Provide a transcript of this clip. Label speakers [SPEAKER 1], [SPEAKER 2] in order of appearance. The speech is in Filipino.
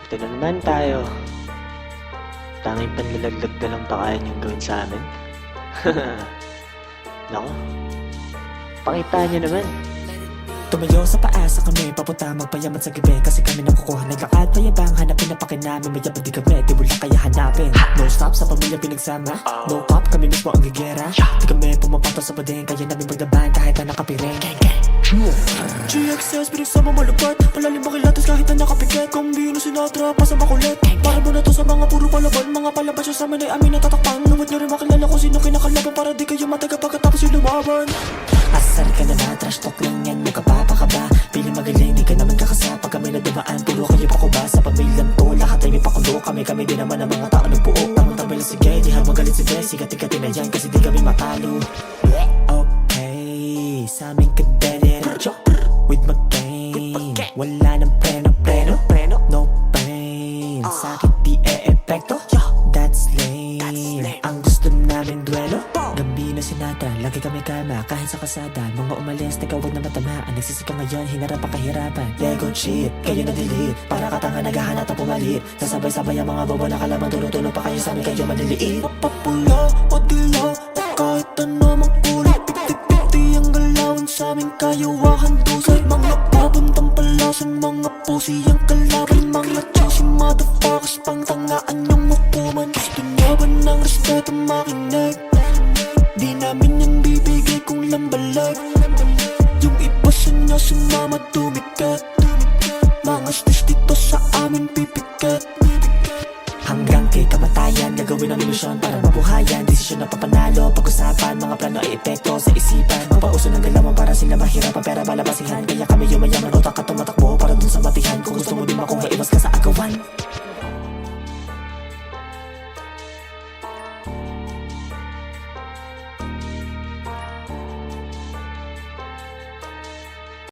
[SPEAKER 1] Ito na naman tayo. Tanging panlalaglag na lang pa kaya niyong gawin sa amin. Nako, pakita niyo naman.
[SPEAKER 2] Tumayo sa paasa kami, papunta magpayaman sa gabi. Kasi kami nakukuha, naglakad payabang, hanapin na pakinami. May yaman di kami, di wala kaya hanapin. No stop sa pamilya pinagsama, no cop, kami mismo ang gigera. Di kami pumapato sa bading, kaya namin maglaban kahit na nakapiring. GXS, pinagsama malupad, malalim makilatas kahit na nakapikit. Kung bino Sinatra, pasa makulit. Para mo na to sa mga puro palaban, mga palabas sa amin ay amin natatakpan. Nuwad nyo rin makilala kung sino kinakalaban, para di kayo mataga pagkatapos yung lumaban. Asar ka na na, trash talk lang yan, magkapapakaba. Pili magaling, di ka naman kakasa. Pag kami na dumaan, puro kayo pakuba. Sa pamilyang to, lahat ay may pakulo. Kami din naman ang mga tao ng buo. Tamang tabel, sige, di magalit si Bess. Sigat-sigatin na yan, kasi di kami matalo. Okay, sa aming kadelit with McCain, wala nang preno, no pain. Sakit di e-epekto, that's lame. Ang gusto namin duelo, Gambino Sinatra, lagi kami kama kahit sa kasada. Mga umalis, nagawag na matamaan. Nagsisika ngayon, hinarap ang kahirapan. Lego cheat, kayo na delete. Para katanga naghahanap ang pumalit. Nasabay-sabay ang mga bobo na kalaman. Tulong-tulong pa kayo sa amin, kayo maliliit. Papapula, o dilaw, o kahit ano mang kulay. Piti-piti ang galawan sa aming kayawahan dusay. Mga pabuntang palasan, mga pusi ang kalaban. Mga juicy motherfuckers, pang tangaan yung hukuman. Gusto niya ba ng respeto makinig? Di namin yan bibigay kung lambalag. Yung iba sa niya sumama tumikat. Mga stis dito sa amin pipikat. Hanggang kay kamatayan, gagawin ang ilusyon para mabuhayan. Desisyon na papanalo, pag-usapan, mga plano ay epekto sa isipan. Magpauso ng galawan para sila mahirapan, pera malabasihan. Kaya kami yumayaman, utak at tumatakbo para dun sa batihan. Kung gusto mo din makuha, iwas ka sa agawan.